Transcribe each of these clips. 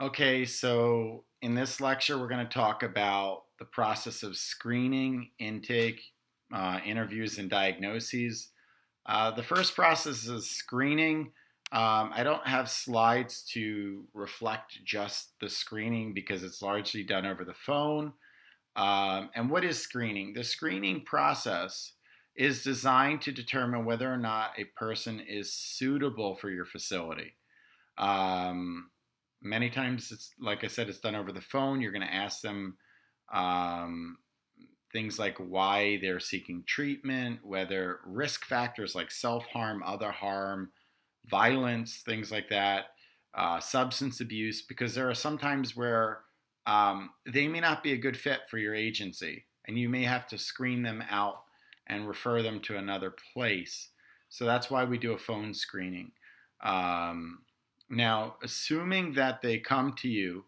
Okay, so in this lecture, we're going to talk about the process of screening, intake, interviews, and diagnoses. The first process is screening. I don't have slides to reflect just the screening because it's largely done over the phone. And what is screening? The screening process is designed to determine whether or not a person is suitable for your facility. Um, Many times, it's like I said, it's done over the phone. You're going to ask them um, things like why they're seeking treatment, whether risk factors like self harm, other harm, violence, things like that, substance abuse, because there are some times where they may not be a good fit for your agency, and you may have to screen them out and refer them to another place. So that's why we do a phone screening. Um, Now, assuming that they come to you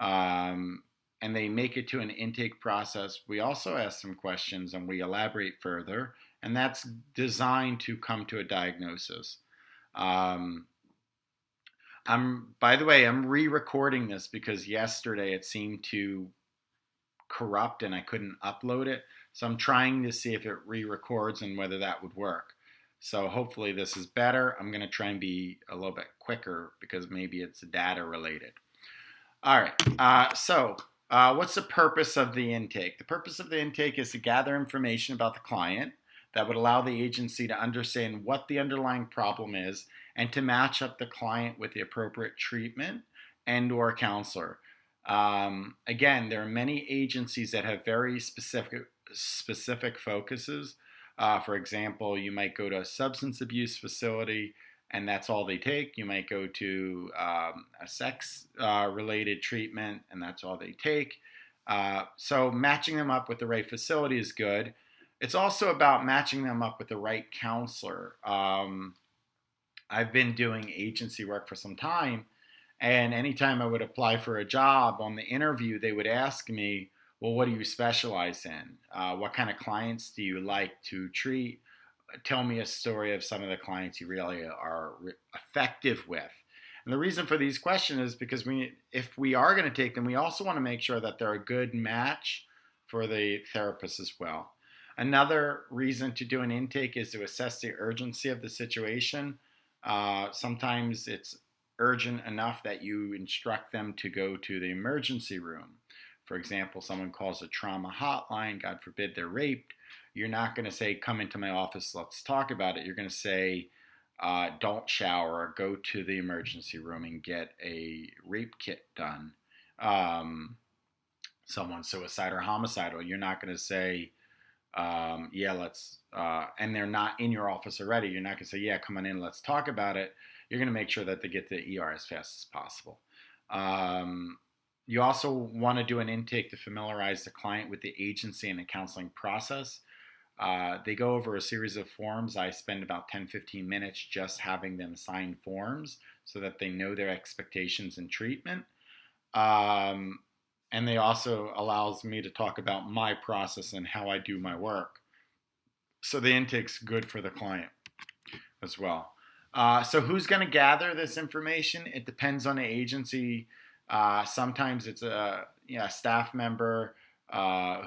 um, and they make it to an intake process, we also ask some questions and we elaborate further, and that's designed to come to a diagnosis. Um, by the way, I'm re-recording this because yesterday it seemed to corrupt and I couldn't upload it. So I'm trying to see if it re-records and whether that would work. So hopefully this is better. I'm going to try and be a little bit quicker because maybe it's data related. All right. What's the purpose of the intake? The purpose of the intake is to gather information about the client that would allow the agency to understand what the underlying problem is and to match up the client with the appropriate treatment and/or counselor. Again, there are many agencies that have very specific focuses. For example, you might go to a substance abuse facility and that's all they take. You might go to a sex related treatment and that's all they take. So matching them up with the right facility is good. It's also about matching them up with the right counselor. I've been doing agency work for some time, and anytime I would apply for a job on the interview, they would ask me, well, what do you specialize in? What kind of clients do you like to treat? Tell me a story of some of the clients you really are effective with. And the reason for these questions is because if we are going to take them, we also want to make sure that they're a good match for the therapist as well. Another reason to do an intake is to assess the urgency of the situation. Sometimes it's urgent enough that you instruct them to go to the emergency room. For example, someone calls a trauma hotline, God forbid they're raped. You're not going to say, come into my office, let's talk about it. You're going to say, don't shower, go to the emergency room and get a rape kit done. Someone's suicidal or homicidal. You're not going to say, yeah, and they're not in your office already. You're not going to say, yeah, come on in, let's talk about it. You're going to make sure that they get to the ER as fast as possible. You also want to do an intake to familiarize the client with the agency and the counseling process. They go over a series of forms. I spend about 10-15 minutes just having them sign forms so that they know their expectations and treatment. And they also allows me to talk about my process and how I do my work. So the intake's good for the client as well. So who's going to gather this information? It depends on the agency. Sometimes it's a staff member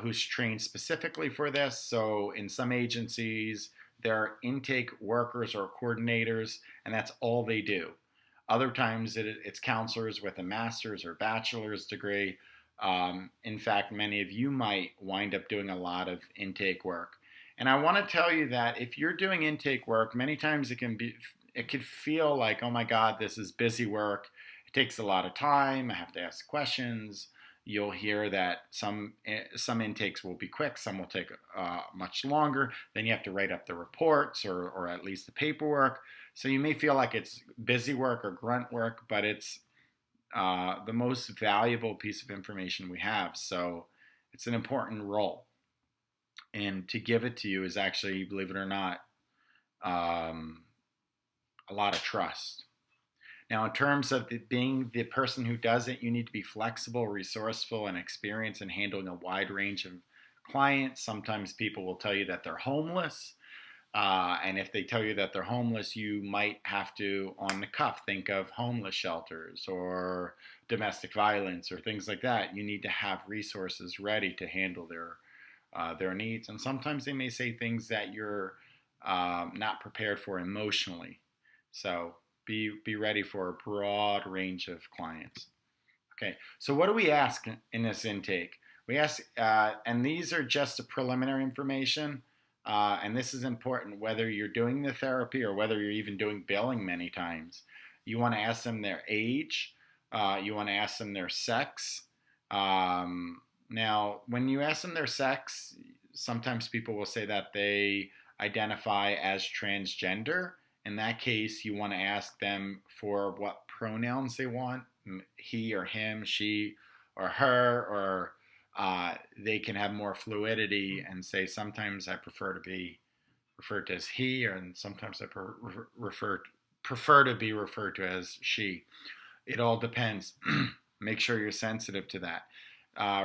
who's trained specifically for this. So in some agencies, there are intake workers or coordinators, and that's all they do. Other times it's counselors with a master's or bachelor's degree. In fact, many of you might wind up doing a lot of intake work. And I want to tell you that if you're doing intake work, many times it could feel like, oh my God, this is busy work. It takes a lot of time. I have to ask questions. You'll hear that some intakes will be quick, some will take much longer. Then you have to write up the reports or at least the paperwork. So you may feel like it's busy work or grunt work, but it's the most valuable piece of information we have. So it's an important role. And to give it to you is actually, believe it or not, a lot of trust. Now, in terms of being the person who does it, you need to be flexible, resourceful, and experienced in handling a wide range of clients. Sometimes people will tell you that they're homeless. And if they tell you that they're homeless, you might have to, on the cuff, think of homeless shelters or domestic violence or things like that. You need to have resources ready to handle their needs. And sometimes they may say things that you're not prepared for emotionally. So be ready for a broad range of clients. Okay, so what do we ask in this intake? We ask, and these are just the preliminary information, and this is important whether you're doing the therapy or whether you're even doing billing many times. You want to ask them their age, you want to ask them their sex. Now, when you ask them their sex, sometimes people will say that they identify as transgender. In that case, you want to ask them for what pronouns they want, he or him, she or her, or they can have more fluidity and say, sometimes I prefer to be referred to as he, and sometimes I prefer to be referred to as she. It all depends. Make sure you're sensitive to that.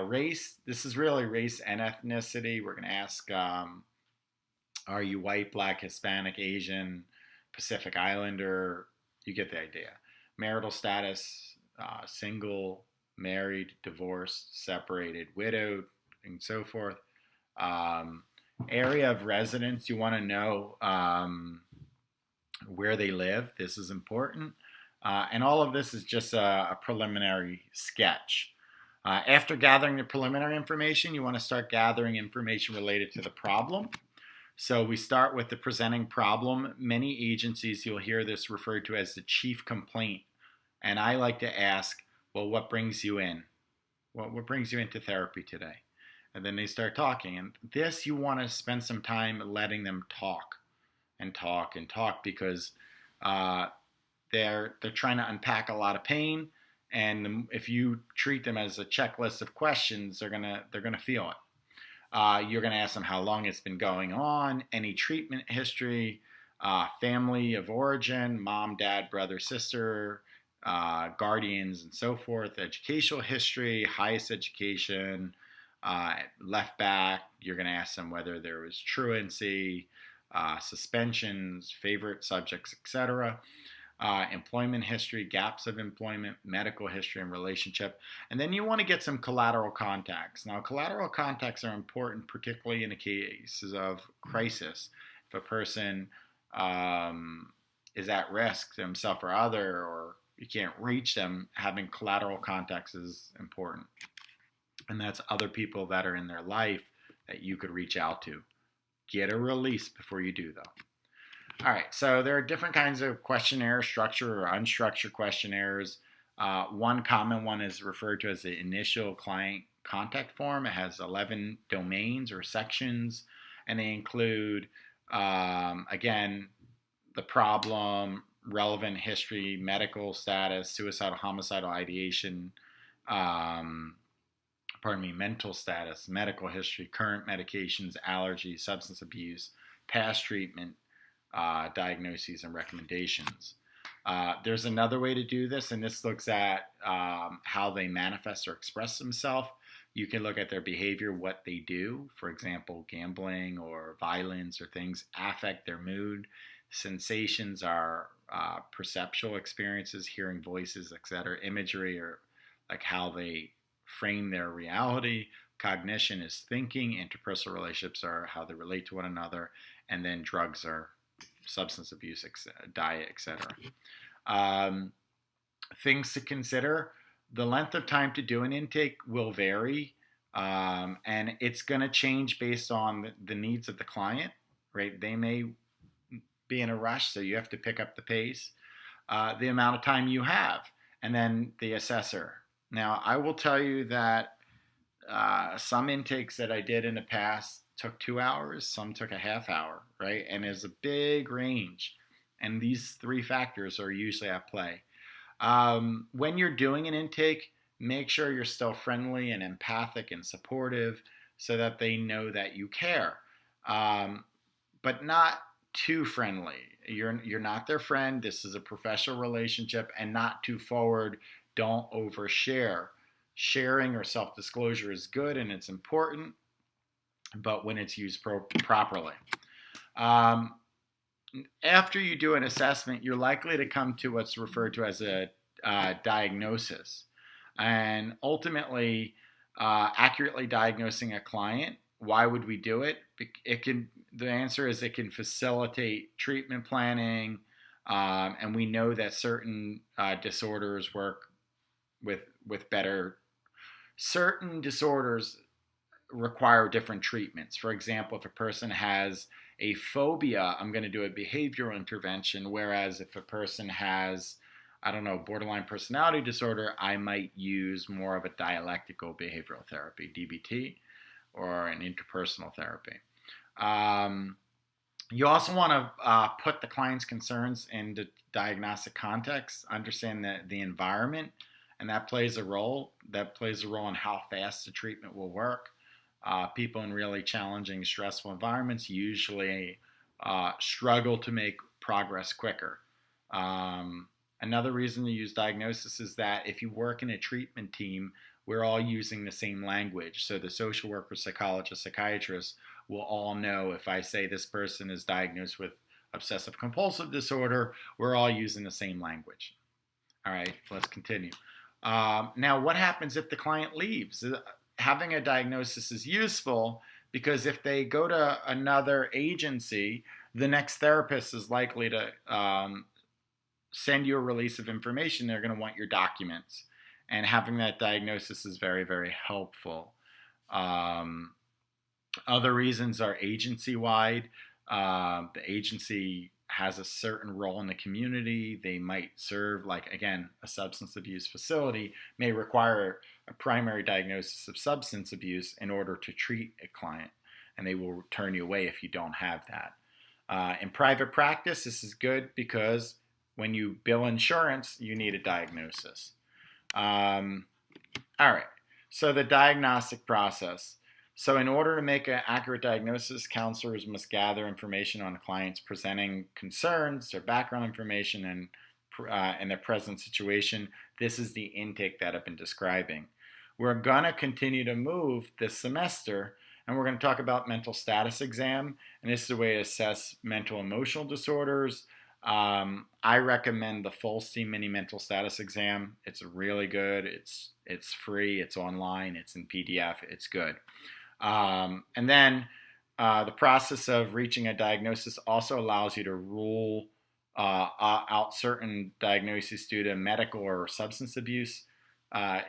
Race, this is really race and ethnicity. We're going to ask, are you white, black, Hispanic, Asian, Pacific Islander? You get the idea. Marital status, single, married, divorced, separated, widowed, and so forth. Area of residence, you want to know where they live. This is important. And all of this is just a preliminary sketch. After gathering the preliminary information, you want to start gathering information related to the problem. So we start with the presenting problem. Many agencies, you'll hear this referred to as the chief complaint. And I like to ask, well, what brings you in? What brings you into therapy today? And then they start talking. And this, you want to spend some time letting them talk and talk and talk, because they're trying to unpack a lot of pain. And if you treat them as a checklist of questions, they're gonna feel it. You're going to ask them how long it's been going on, any treatment history, family of origin, mom, dad, brother, sister, guardians, and so forth, educational history, highest education, left back. You're going to ask them whether there was truancy, suspensions, favorite subjects, etc. Employment history, gaps of employment, medical history, and relationship. And then you want to get some collateral contacts. Now, collateral contacts are important, particularly in the cases of crisis. If a person is at risk to himself or other, or you can't reach them, having collateral contacts is important. And that's other people that are in their life that you could reach out to. Get a release before you do, though. All right, so there are different kinds of questionnaire structure or unstructured questionnaires. One common one is referred to as the initial client contact form. It has 11 domains or sections, and they include, again, the problem, relevant history, medical status, suicidal, homicidal ideation, mental status, medical history, current medications, allergies, substance abuse, past treatment, diagnoses, and recommendations. There's another way to do this, and this looks at how they manifest or express themselves. You can look at their behavior, what they do. For example, gambling or violence or things affect their mood. Sensations are perceptual experiences, hearing voices, etc. Imagery, or like how they frame their reality. Cognition is thinking. Interpersonal relationships are how they relate to one another. And then drugs are substance abuse, diet, etc. Things to consider. The length of time to do an intake will vary, and it's going to change based on the needs of the client, right? They may be in a rush, so you have to pick up the pace. The amount of time you have, and then the assessor. Now, I will tell you that some intakes that I did in the past took 2 hours, some took a half hour, right? And there's a big range. And these three factors are usually at play. When you're doing an intake, make sure you're still friendly and empathic and supportive so that they know that you care. But not too friendly. You're not their friend. This is a professional relationship, and not too forward. Don't overshare. Sharing or self-disclosure is good and it's important, but when it's used properly. After you do an assessment, you're likely to come to what's referred to as a diagnosis. And ultimately, accurately diagnosing a client, why would we do it? The answer is it can facilitate treatment planning, and we know that certain disorders work with better. Certain disorders require different treatments. For example, if a person has a phobia, I'm going to do a behavioral intervention. Whereas if a person has, I don't know, borderline personality disorder, I might use more of a dialectical behavioral therapy, DBT, or an interpersonal therapy. You also want to put the client's concerns into diagnostic context, understand the environment, and that plays a role. That plays a role in how fast the treatment will work. People in really challenging, stressful environments usually struggle to make progress quicker. Another reason to use diagnosis is that if you work in a treatment team, we're all using the same language. So the social worker, psychologist, psychiatrist will all know if I say this person is diagnosed with obsessive compulsive disorder, we're all using the same language. All right, let's continue. Now, what happens if the client leaves? Having a diagnosis is useful because if they go to another agency, the next therapist is likely to send you a release of information. They're going to want your documents. And having that diagnosis is very, very helpful. Other reasons are agency-wide. The agency has a certain role in the community. They might serve, like, again, a substance abuse facility may require a primary diagnosis of substance abuse in order to treat a client, and they will turn you away if you don't have that. In private practice, this is good because when you bill insurance, you need a diagnosis. All right, so the diagnostic process. So in order to make an accurate diagnosis, counselors must gather information on clients presenting concerns, their background information, and their present situation. This is the intake that I've been describing. We're going to continue to move this semester, and we're going to talk about mental status exam, and this is a way to assess mental emotional disorders. I recommend the Folstein Mini Mental Status Exam. It's really good. It's free. It's online. It's in PDF. It's good. And then the process of reaching a diagnosis also allows you to rule out certain diagnoses due to medical or substance abuse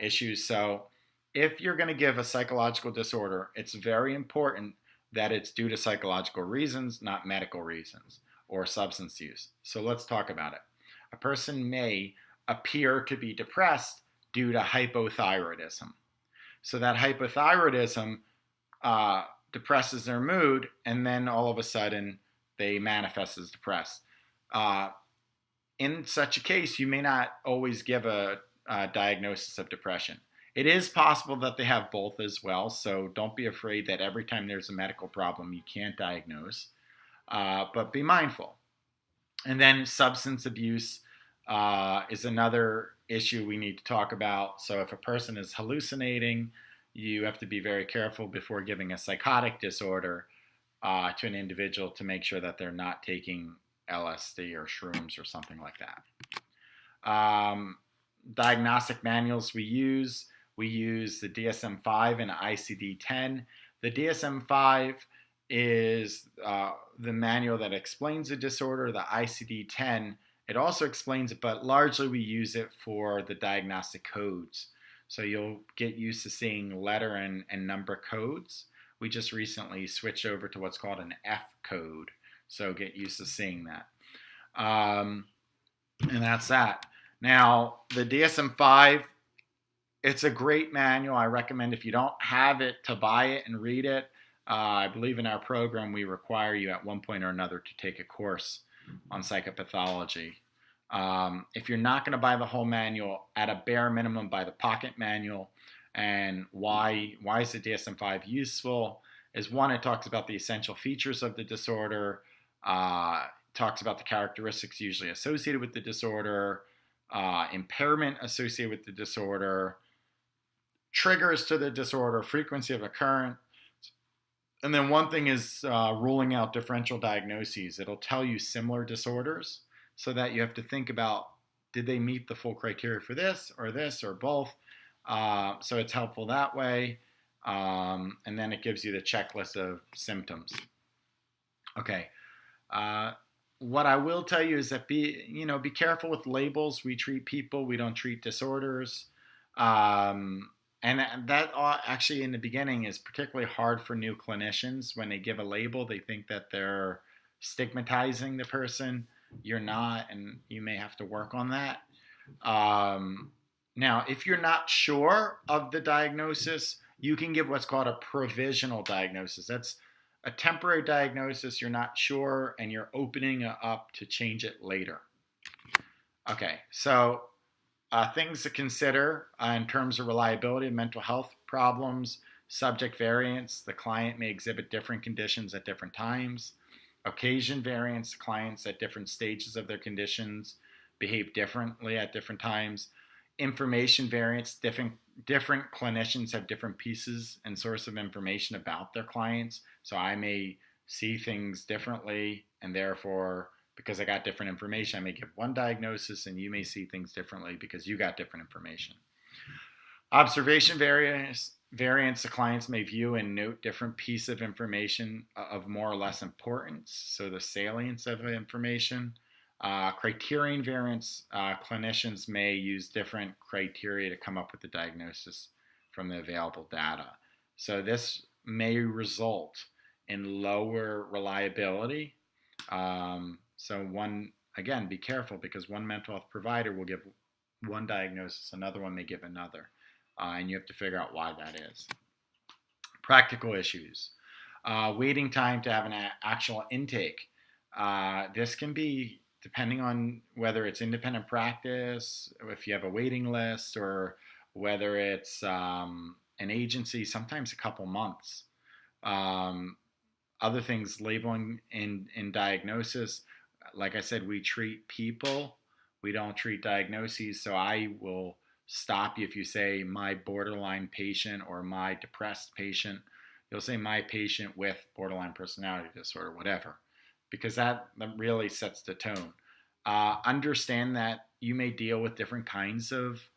issues. So if you're going to give a psychological disorder, it's very important that it's due to psychological reasons, not medical reasons or substance use. So let's talk about it. A person may appear to be depressed due to hypothyroidism. So that hypothyroidism depresses their mood, and then all of a sudden they manifest as depressed. In such a case, you may not always give a diagnosis of depression. It is possible that they have both as well, so don't be afraid that every time there's a medical problem you can't diagnose, but be mindful. And then substance abuse is another issue we need to talk about. So if a person is hallucinating, you have to be very careful before giving a psychotic disorder to an individual to make sure that they're not taking LSD or shrooms or something like that. Diagnostic manuals we use the DSM-5 and ICD-10. The DSM-5 is the manual that explains the disorder. The ICD-10, it also explains it, but largely we use it for the diagnostic codes. So you'll get used to seeing letter and number codes. We just recently switched over to what's called an F code. So get used to seeing that. And that's that. Now, the DSM-5, it's a great manual. I recommend if you don't have it to buy it and read it. I believe in our program we require you at one point or another to take a course on psychopathology. If you're not going to buy the whole manual, at a bare minimum, buy the pocket manual. And why is the DSM-5 useful? Is one, it talks about the essential features of the disorder, talks about the characteristics usually associated with the disorder, impairment associated with the disorder, triggers to the disorder, frequency of occurrence, And then one thing is ruling out differential diagnoses. It'll tell you similar disorders so that you have to think about, did they meet the full criteria for this or both? So it's helpful that way. And then it gives you the checklist of symptoms. Okay. What I will tell you is that be careful with labels. We treat people, we don't treat disorders. And that actually in the beginning is particularly hard for new clinicians. When they give a label, they think that they're stigmatizing the person. You're not, and you may have to work on that. Now, if you're not sure of the diagnosis, you can give what's called a provisional diagnosis. That's a temporary diagnosis. You're not sure, and you're opening up to change it later. Okay, so things to consider in terms of reliability of mental health problems: subject variance. The client may exhibit different conditions at different times. Occasion variance. Clients at different stages of their conditions behave differently at different times. Information variance. Different clinicians have different pieces and source of information about their clients. So I may see things differently, and therefore, because I got different information, I may give one diagnosis, and you may see things differently because you got different information. Observation variance. The clients may view and note different pieces of information of more or less importance, so the salience of information. Criterion variance. Clinicians may use different criteria to come up with the diagnosis from the available data. So this may result in lower reliability. So again, be careful, because one mental health provider will give one diagnosis, another one may give another, and you have to figure out why that is. Practical issues. Waiting time to have an actual intake. This can be, depending on whether it's independent practice, if you have a waiting list, or whether it's an agency, sometimes a couple months. Other things, labeling in diagnosis. Like I said, we treat people, we don't treat diagnoses. So I will stop you if you say my borderline patient or my depressed patient. You'll say my patient with borderline personality disorder, whatever, because that really sets the tone. Understand that you may deal with different kinds of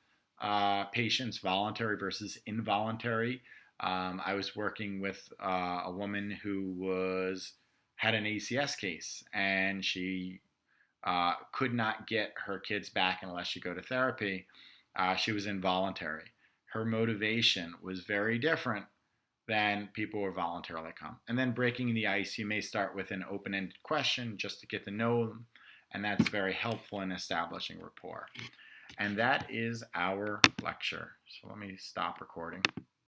patients, voluntary versus involuntary. I was working with a woman who had an ACS case, and she could not get her kids back unless she go to therapy. She was involuntary. Her motivation was very different than people who voluntarily come. And then breaking the ice, you may start with an open-ended question just to get to know them, and that's very helpful in establishing rapport. And that is our lecture. So let me stop recording.